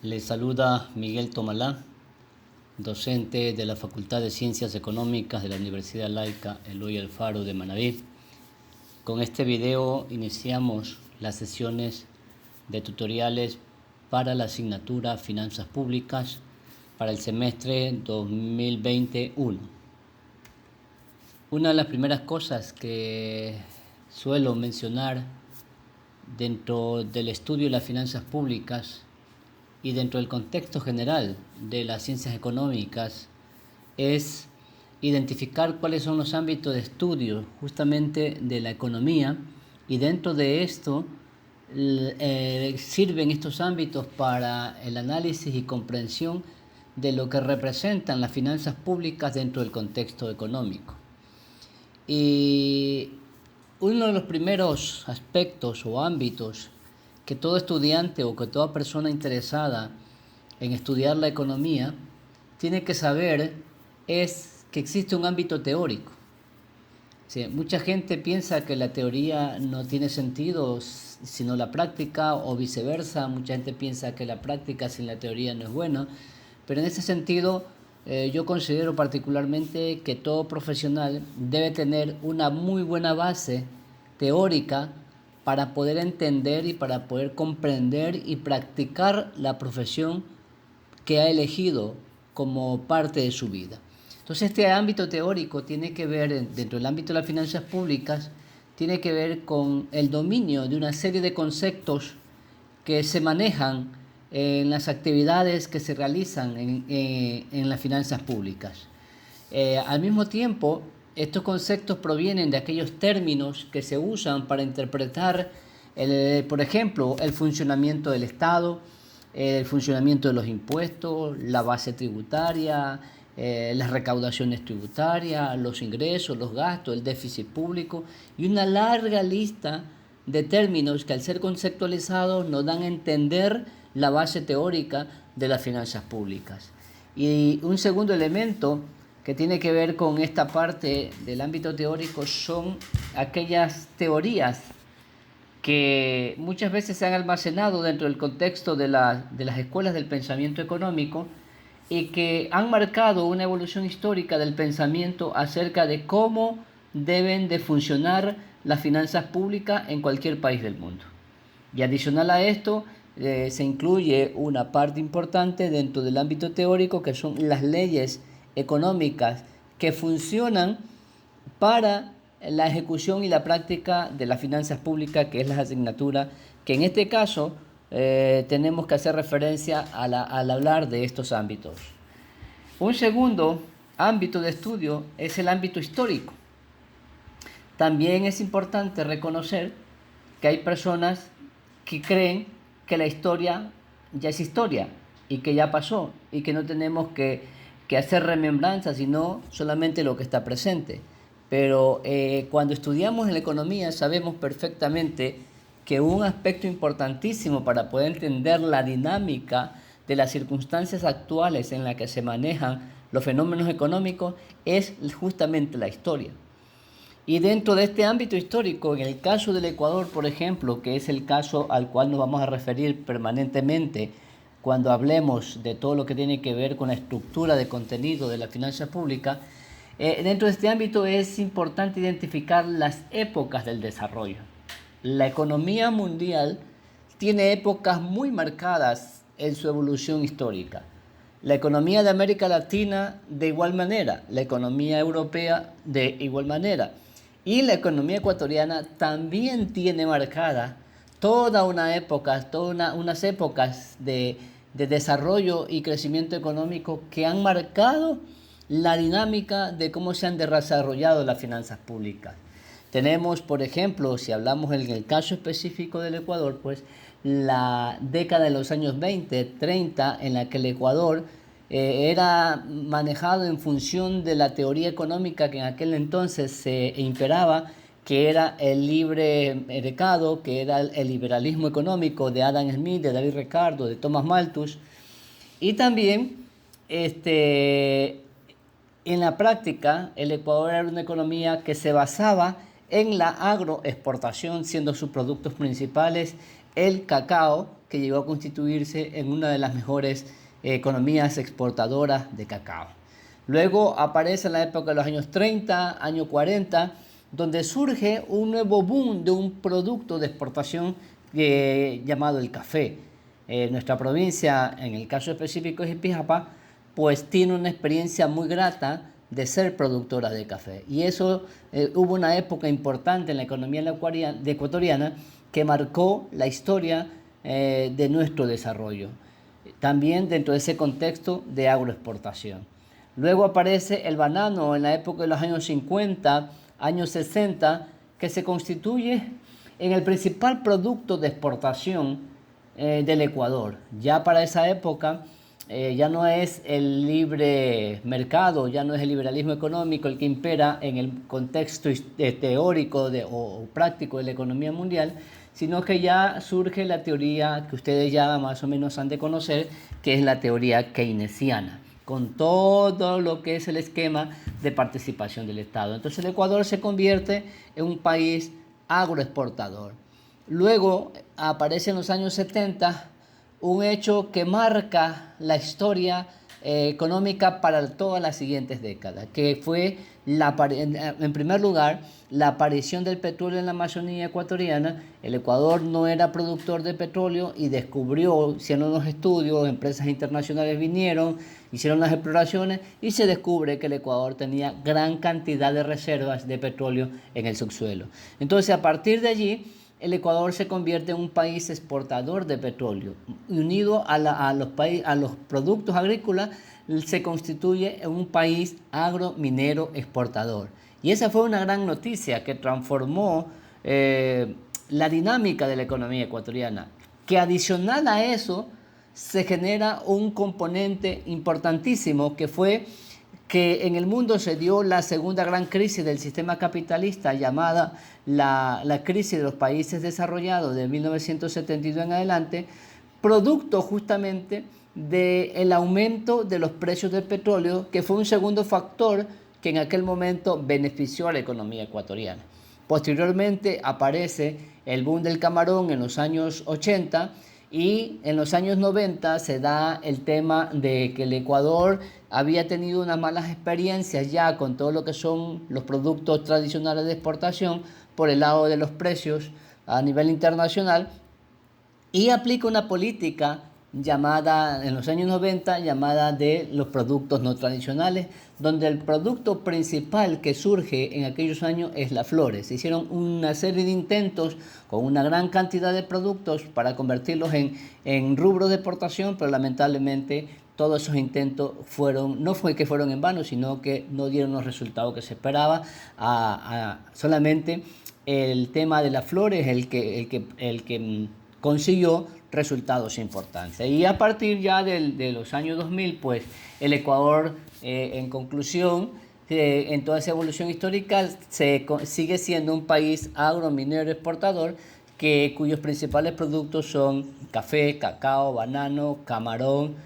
Les saluda Miguel Tomalá, docente de la Facultad de Ciencias Económicas de la Universidad Laica Eloy Alfaro de Manabí. Con este video iniciamos las sesiones de tutoriales para la asignatura Finanzas Públicas para el semestre 2021. Una de las primeras cosas que suelo mencionar dentro del estudio de las finanzas públicas y dentro del contexto general de las ciencias económicas es identificar cuáles son los ámbitos de estudio justamente de la economía, y dentro de esto sirven estos ámbitos para el análisis y comprensión de lo que representan las finanzas públicas dentro del contexto económico. Y uno de los primeros aspectos o ámbitos que todo estudiante o que toda persona interesada en estudiar la economía tiene que saber es que existe un ámbito teórico. Sí, mucha gente piensa que la teoría no tiene sentido sino la práctica, o viceversa. Mucha gente piensa que la práctica sin la teoría no es buena, pero en ese sentido yo considero particularmente que todo profesional debe tener una muy buena base teórica para poder entender y para poder comprender y practicar la profesión que ha elegido como parte de su vida. Entonces este ámbito teórico tiene que ver, dentro del ámbito de las finanzas públicas, tiene que ver con el dominio de una serie de conceptos que se manejan en las actividades que se realizan en las finanzas públicas. Al mismo tiempo, estos conceptos provienen de aquellos términos que se usan para interpretar, por ejemplo, el funcionamiento del Estado, el funcionamiento de los impuestos, la base tributaria, las recaudaciones tributarias, los ingresos, los gastos, el déficit público y una larga lista de términos que, al ser conceptualizados, nos dan a entender la base teórica de las finanzas públicas. Y un segundo elemento que tiene que ver con esta parte del ámbito teórico son aquellas teorías que muchas veces se han almacenado dentro del contexto de las escuelas del pensamiento económico y que han marcado una evolución histórica del pensamiento acerca de cómo deben de funcionar las finanzas públicas en cualquier país del mundo. Y adicional a esto, se incluye una parte importante dentro del ámbito teórico, que son las leyes económicas que funcionan para la ejecución y la práctica de las finanzas públicas, que es la asignatura que en este caso tenemos que hacer referencia al hablar de estos ámbitos. Un segundo ámbito de estudio es el ámbito histórico. También es importante reconocer que hay personas que creen que la historia ya es historia y que ya pasó y que no tenemos que hacer remembranzas, sino solamente lo que está presente. Pero cuando estudiamos en la economía sabemos perfectamente que un aspecto importantísimo para poder entender la dinámica de las circunstancias actuales en las que se manejan los fenómenos económicos es justamente la historia. Y dentro de este ámbito histórico, en el caso del Ecuador, por ejemplo, que es el caso al cual nos vamos a referir permanentemente cuando hablemos de todo lo que tiene que ver con la estructura de contenido de la finanza pública, dentro de este ámbito es importante identificar las épocas del desarrollo. La economía mundial tiene épocas muy marcadas en su evolución histórica. La economía de América Latina de igual manera, la economía europea de igual manera. Y la economía ecuatoriana también tiene marcada toda una época, unas épocas de desarrollo y crecimiento económico que han marcado la dinámica de cómo se han desarrollado las finanzas públicas. Tenemos, por ejemplo, si hablamos en el caso específico del Ecuador, pues la década de los años 20, 30, en la que el Ecuador era manejado en función de la teoría económica que en aquel entonces se imperaba, que era el libre mercado, que era el liberalismo económico de Adam Smith, de David Ricardo, de Thomas Malthus. Y también en la práctica el Ecuador era una economía que se basaba en la agroexportación, siendo sus productos principales el cacao, que llegó a constituirse en una de las mejores economías exportadoras de cacao. Luego aparece en la época de los años 30, años 40, donde surge un nuevo boom de un producto de exportación llamado el café. Nuestra provincia, en el caso específico de Jipijapa, pues tiene una experiencia muy grata de ser productora de café. Y eso hubo una época importante en la economía ecuatoriana que marcó la historia de nuestro desarrollo. También dentro de ese contexto de agroexportación. Luego aparece el banano en la época de los años 50, años 60, que se constituye en el principal producto de exportación del Ecuador. Ya para esa época ya no es el libre mercado, ya no es el liberalismo económico el que impera en el contexto teórico o práctico de la economía mundial, sino que ya surge la teoría que ustedes ya más o menos han de conocer, que es la teoría keynesiana, con todo lo que es el esquema de participación del Estado. Entonces el Ecuador se convierte en un país agroexportador. Luego aparece en los años 70 un hecho que marca la historia económica para todas las siguientes décadas, que fue, en primer lugar, la aparición del petróleo en la Amazonía ecuatoriana. El Ecuador no era productor de petróleo y descubrió, hicieron los estudios, empresas internacionales vinieron, hicieron las exploraciones y se descubre que el Ecuador tenía gran cantidad de reservas de petróleo en el subsuelo. Entonces, a partir de allí, el Ecuador se convierte en un país exportador de petróleo. Unido a los productos agrícolas, se constituye en un país agrominero exportador. Y esa fue una gran noticia que transformó la dinámica de la economía ecuatoriana. Que adicional a eso, se genera un componente importantísimo que fue que en el mundo se dio la segunda gran crisis del sistema capitalista llamada la crisis de los países desarrollados de 1972 en adelante, producto justamente del aumento de los precios del petróleo, que fue un segundo factor que en aquel momento benefició a la economía ecuatoriana. Posteriormente aparece el boom del camarón en los años 80 y en los años 90 se da el tema de que el Ecuador había tenido unas malas experiencias ya con todo lo que son los productos tradicionales de exportación por el lado de los precios a nivel internacional y aplica una política llamada en los años 90 llamada de los productos no tradicionales, donde el producto principal que surge en aquellos años es las flores. Se hicieron una serie de intentos con una gran cantidad de productos para convertirlos en rubros de exportación, pero lamentablemente todos esos intentos no fue que fueron en vano, sino que no dieron los resultados que se esperaba. Solamente el tema de las flores el que consiguió resultados importantes. Y a partir ya de los años 2000, pues el Ecuador, en conclusión, en toda esa evolución histórica, sigue siendo un país agrominero exportador cuyos principales productos son café, cacao, banano, camarón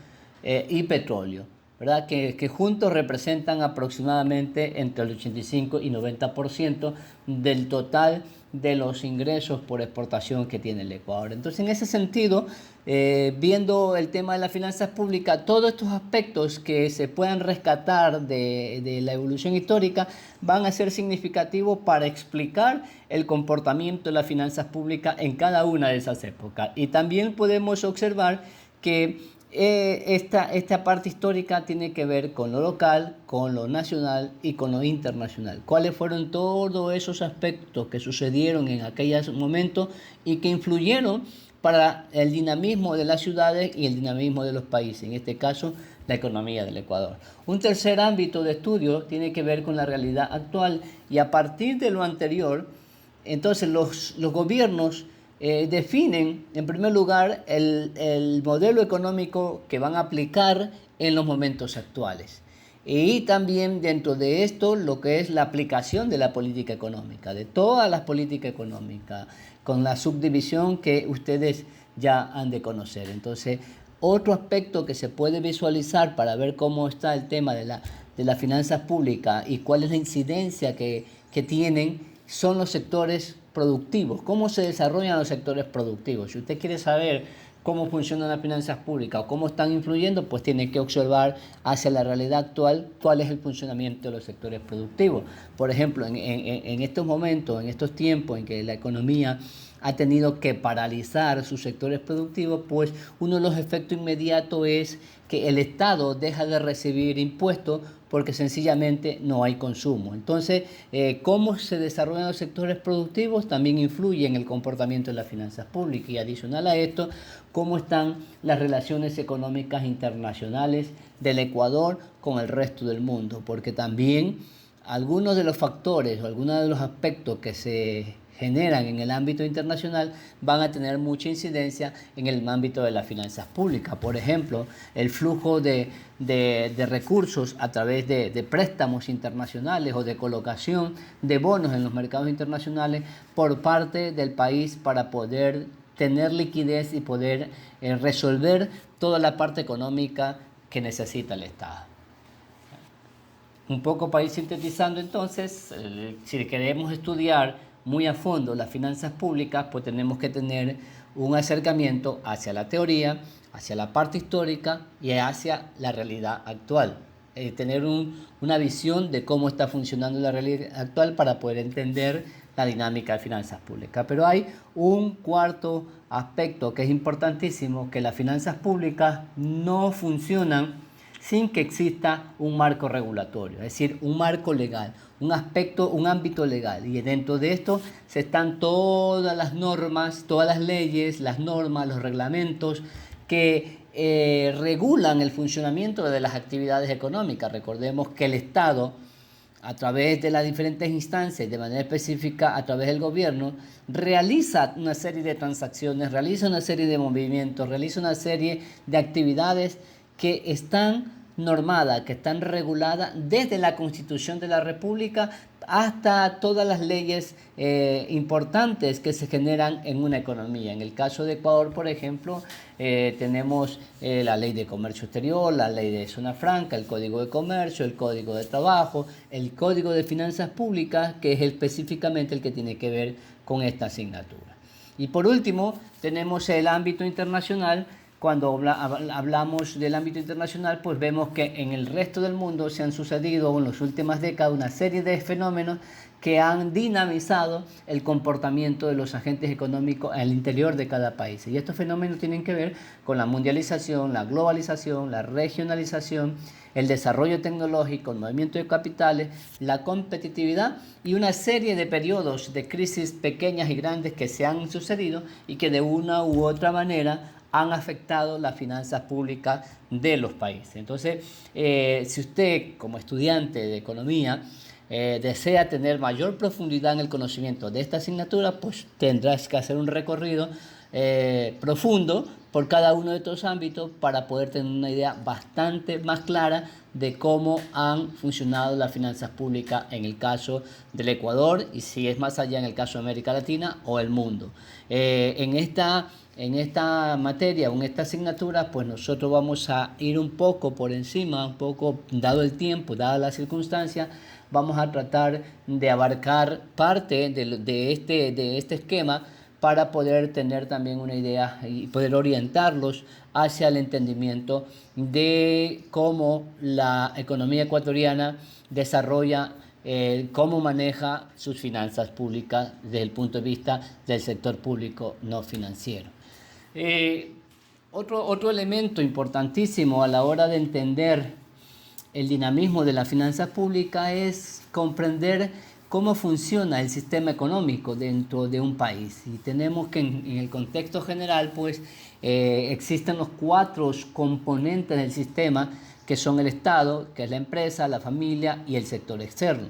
y petróleo, ¿verdad? Que juntos representan aproximadamente entre el 85 y 90% del total de los ingresos por exportación que tiene el Ecuador. Entonces, en ese sentido, viendo el tema de las finanzas públicas, todos estos aspectos que se puedan rescatar de la evolución histórica van a ser significativos para explicar el comportamiento de las finanzas públicas en cada una de esas épocas. Y también podemos observar que esta parte histórica tiene que ver con lo local, con lo nacional y con lo internacional. ¿Cuáles fueron todos esos aspectos que sucedieron en aquellos momentos y que influyeron para el dinamismo de las ciudades y el dinamismo de los países? En este caso, la economía del Ecuador. Un tercer ámbito de estudio tiene que ver con la realidad actual y a partir de lo anterior, entonces los gobiernos definen en primer lugar el modelo económico que van a aplicar en los momentos actuales y también dentro de esto lo que es la aplicación de la política económica, de todas las políticas económicas, con la subdivisión que ustedes ya han de conocer. Entonces, otro aspecto que se puede visualizar para ver cómo está el tema de las finanzas públicas y cuál es la incidencia que tienen son los sectores productivos. ¿Cómo se desarrollan los sectores productivos? Si usted quiere saber cómo funcionan las finanzas públicas o cómo están influyendo, pues tiene que observar hacia la realidad actual cuál es el funcionamiento de los sectores productivos. Por ejemplo, en estos momentos, en estos tiempos en que la economía ha tenido que paralizar sus sectores productivos, pues uno de los efectos inmediatos es que el Estado deja de recibir impuestos porque sencillamente no hay consumo. Entonces, cómo se desarrollan los sectores productivos también influye en el comportamiento de las finanzas públicas. Y adicional a esto, cómo están las relaciones económicas internacionales del Ecuador con el resto del mundo, porque también algunos de los factores o algunos de los aspectos que se generan en el ámbito internacional van a tener mucha incidencia en el ámbito de las finanzas públicas. Por ejemplo, el flujo de recursos a través de préstamos internacionales o de colocación de bonos en los mercados internacionales por parte del país para poder tener liquidez y poder resolver toda la parte económica que necesita el Estado. Un poco para ir sintetizando entonces, si queremos estudiar muy a fondo las finanzas públicas, pues tenemos que tener un acercamiento hacia la teoría, hacia la parte histórica y hacia la realidad actual. Tener una visión de cómo está funcionando la realidad actual para poder entender la dinámica de finanzas públicas. Pero hay un cuarto aspecto que es importantísimo, que las finanzas públicas no funcionan sin que exista un marco regulatorio, es decir, un marco legal, un aspecto, un ámbito legal. Y dentro de esto se están todas las normas, todas las leyes, las normas, los reglamentos que regulan el funcionamiento de las actividades económicas. Recordemos que el Estado, a través de las diferentes instancias, de manera específica a través del gobierno, realiza una serie de transacciones, realiza una serie de movimientos, realiza una serie de actividades que están normadas, que están reguladas desde la Constitución de la República hasta todas las leyes importantes que se generan en una economía. En el caso de Ecuador, por ejemplo, tenemos la Ley de Comercio Exterior, la Ley de Zona Franca, el Código de Comercio, el Código de Trabajo, el Código de Finanzas Públicas, que es específicamente el que tiene que ver con esta asignatura. Y por último, tenemos el ámbito internacional. Cuando hablamos del ámbito internacional, pues vemos que en el resto del mundo se han sucedido en las últimas décadas una serie de fenómenos que han dinamizado el comportamiento de los agentes económicos al interior de cada país. Y estos fenómenos tienen que ver con la mundialización, la globalización, la regionalización, el desarrollo tecnológico, el movimiento de capitales, la competitividad y una serie de periodos de crisis pequeñas y grandes que se han sucedido y que de una u otra manera han afectado las finanzas públicas de los países. Entonces, si usted como estudiante de economía desea tener mayor profundidad en el conocimiento de esta asignatura, pues tendrás que hacer un recorrido profundo por cada uno de estos ámbitos para poder tener una idea bastante más clara de cómo han funcionado las finanzas públicas en el caso del Ecuador y si es más allá en el caso de América Latina o el mundo. En esta materia o en esta asignatura, pues nosotros vamos a ir un poco por encima, un poco dado el tiempo, dadas las circunstancias, vamos a tratar de abarcar parte de este esquema para poder tener también una idea y poder orientarlos hacia el entendimiento de cómo la economía ecuatoriana desarrolla, cómo maneja sus finanzas públicas desde el punto de vista del sector público no financiero. Otro elemento importantísimo a la hora de entender el dinamismo de las finanzas públicas es comprender cómo funciona el sistema económico dentro de un país. Y tenemos que en el contexto general, pues, existen los 4 componentes del sistema, que son el Estado, que es la empresa, la familia y el sector externo.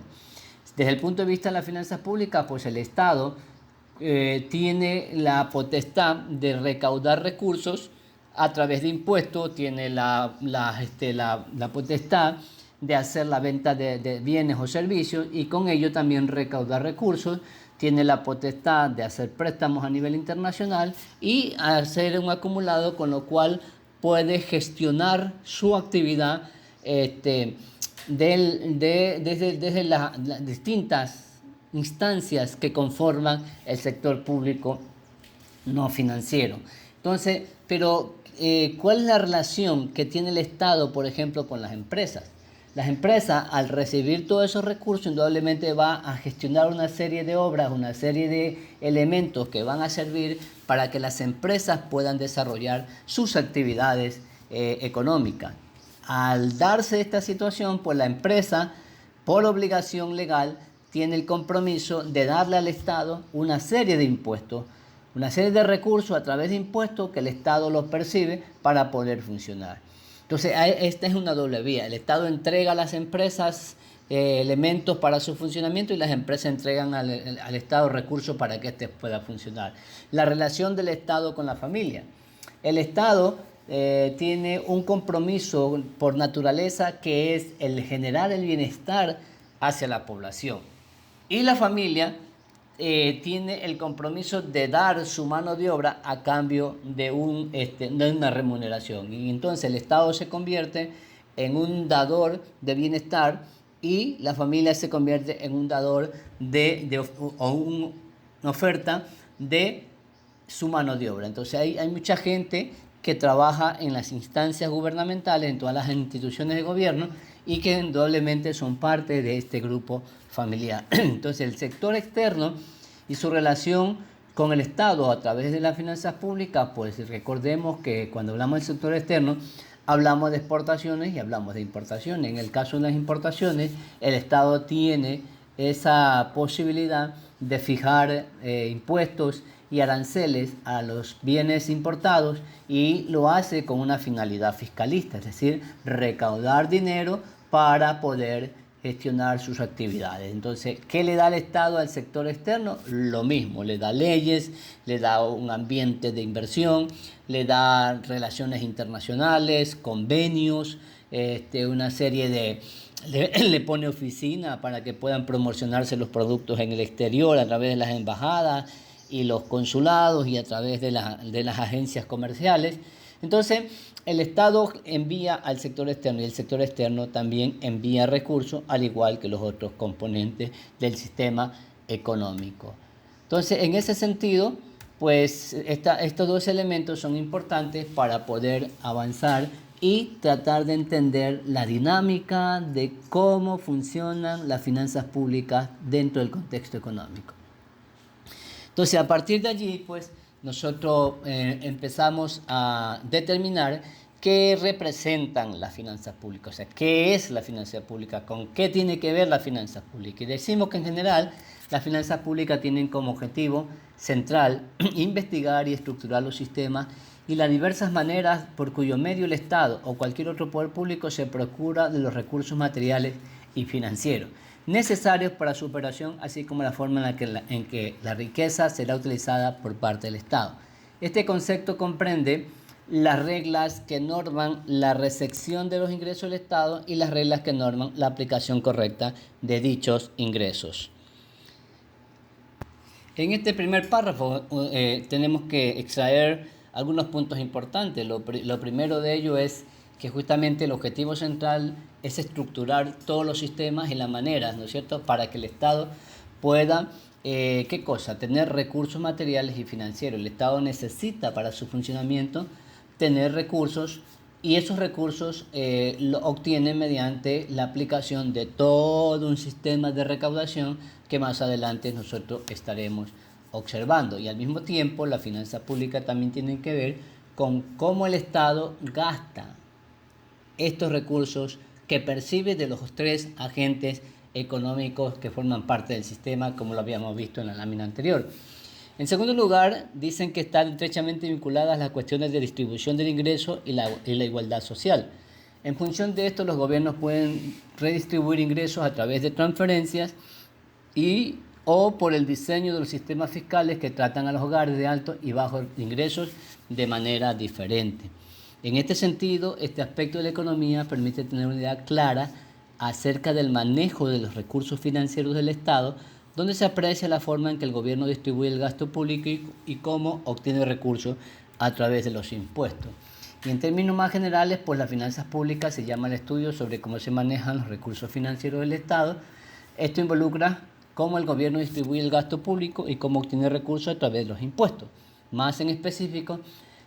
Desde el punto de vista de las finanzas públicas, pues el Estado tiene la potestad de recaudar recursos a través de impuestos, tiene la potestad de hacer la venta de bienes o servicios y con ello también recaudar recursos, tiene la potestad de hacer préstamos a nivel internacional y hacer un acumulado, con lo cual puede gestionar su actividad desde las distintas instancias que conforman el sector público no financiero. Entonces, Pero, ¿cuál es la relación que tiene el Estado, por ejemplo, con las empresas? Las empresas, al recibir todos esos recursos, indudablemente va a gestionar una serie de obras, una serie de elementos que van a servir para que las empresas puedan desarrollar sus actividades económicas. Al darse esta situación, pues la empresa, por obligación legal, tiene el compromiso de darle al Estado una serie de impuestos, una serie de recursos a través de impuestos que el Estado los percibe para poder funcionar. Entonces, esta es una doble vía. El Estado entrega a las empresas elementos para su funcionamiento y las empresas entregan al Estado recursos para que éste pueda funcionar. La relación del Estado con la familia. El Estado tiene un compromiso por naturaleza que es el generar el bienestar hacia la población. Y la familia tiene el compromiso de dar su mano de obra a cambio de una remuneración. Y entonces el Estado se convierte en un dador de bienestar y la familia se convierte en un dador o una oferta de su mano de obra. Entonces hay mucha gente que trabaja en las instancias gubernamentales, en todas las instituciones de gobierno y que indudablemente son parte de este grupo familiar. Entonces el sector externo y su relación con el Estado a través de las finanzas públicas, pues recordemos que cuando hablamos del sector externo hablamos de exportaciones y hablamos de importaciones. En el caso de las importaciones, el Estado tiene esa posibilidad de fijar impuestos y aranceles a los bienes importados y lo hace con una finalidad fiscalista, es decir, recaudar dinero para poder gestionar sus actividades. Entonces, ¿qué le da el Estado al sector externo? Lo mismo, le da leyes, le da un ambiente de inversión, le da relaciones internacionales, convenios, una serie de... Le pone oficina para que puedan promocionarse los productos en el exterior a través de las embajadas y los consulados y a través de las agencias comerciales. Entonces, el Estado envía al sector externo y el sector externo también envía recursos, al igual que los otros componentes del sistema económico. Entonces, en ese sentido, pues estos dos elementos son importantes para poder avanzar y tratar de entender la dinámica de cómo funcionan las finanzas públicas dentro del contexto económico. Entonces, a partir de allí, pues, nosotros empezamos a determinar qué representan las finanzas públicas, o sea, qué es la finanza pública, con qué tiene que ver la finanza pública. Y decimos que en general las finanzas públicas tienen como objetivo central investigar y estructurar los sistemas y las diversas maneras por cuyo medio el Estado o cualquier otro poder público se procura de los recursos materiales y financieros necesarios para su operación, así como la forma en que la riqueza será utilizada por parte del Estado. Este concepto comprende las reglas que norman la recepción de los ingresos del Estado y las reglas que norman la aplicación correcta de dichos ingresos. En este primer párrafo tenemos que extraer algunos puntos importantes. Lo primero de ello es que justamente el objetivo central es estructurar todos los sistemas y las maneras, ¿no es cierto?, para que el Estado pueda, ¿qué cosa?, tener recursos materiales y financieros. El Estado necesita para su funcionamiento tener recursos y esos recursos lo obtiene mediante la aplicación de todo un sistema de recaudación que más adelante nosotros estaremos observando. Y al mismo tiempo la finanza pública también tiene que ver con cómo el Estado gasta estos recursos que percibe de los tres agentes económicos que forman parte del sistema, como lo habíamos visto en la lámina anterior. En segundo lugar, dicen que están estrechamente vinculadas las cuestiones de distribución del ingreso y la igualdad social. En función de esto, los gobiernos pueden redistribuir ingresos a través de transferencias o por el diseño de los sistemas fiscales que tratan a los hogares de altos y bajos ingresos de manera diferente. En este sentido, este aspecto de la economía permite tener una idea clara acerca del manejo de los recursos financieros del Estado, donde se aprecia la forma en que el gobierno distribuye el gasto público y cómo obtiene recursos a través de los impuestos. Y en términos más generales, pues las finanzas públicas se llama el estudio sobre cómo se manejan los recursos financieros del Estado. Esto involucra cómo el gobierno distribuye el gasto público y cómo obtiene recursos a través de los impuestos. Más en específico,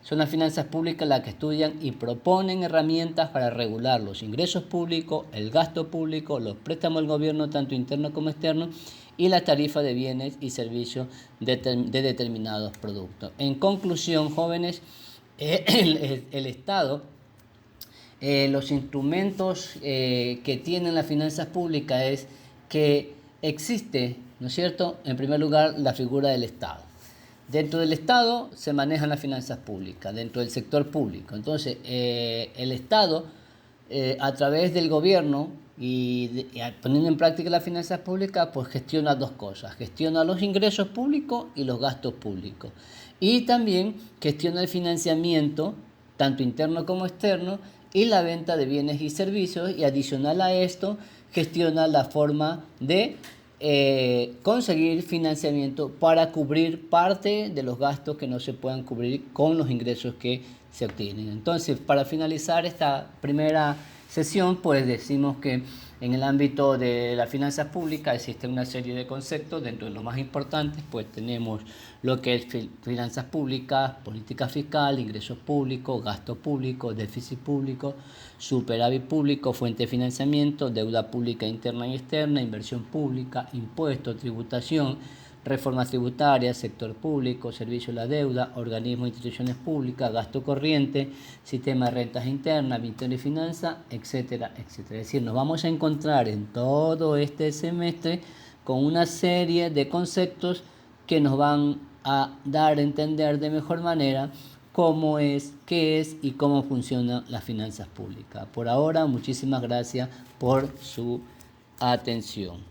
Son las finanzas públicas las que estudian y proponen herramientas para regular los ingresos públicos, el gasto público, los préstamos del gobierno, tanto interno como externo, y la tarifa de bienes y servicios de determinados productos. En conclusión, jóvenes, el Estado, los instrumentos que tienen las finanzas públicas es que existe, ¿no es cierto?, en primer lugar, la figura del Estado. Dentro del Estado se manejan las finanzas públicas, dentro del sector público. Entonces, el Estado, a través del gobierno y poniendo en práctica las finanzas públicas, pues gestiona dos cosas. Gestiona los ingresos públicos y los gastos públicos. Y también gestiona el financiamiento, tanto interno como externo, y la venta de bienes y servicios. Y adicional a esto, gestiona la forma de conseguir financiamiento para cubrir parte de los gastos que no se puedan cubrir con los ingresos que se obtienen. Entonces, para finalizar esta primera sesión, pues decimos que en el ámbito de las finanzas públicas existe una serie de conceptos. Dentro de los más importantes, pues tenemos lo que es finanzas públicas, política fiscal, ingresos públicos, gasto público, déficit público, superávit público, fuente de financiamiento, deuda pública interna y externa, inversión pública, impuestos, tributación, reformas tributarias, sector público, servicio a la deuda, organismos e instituciones públicas, gasto corriente, sistema de rentas internas, ministerio de finanzas, etcétera, etcétera. Es decir, nos vamos a encontrar en todo este semestre con una serie de conceptos que nos van a dar a entender de mejor manera cómo es, qué es y cómo funcionan las finanzas públicas. Por ahora, muchísimas gracias por su atención.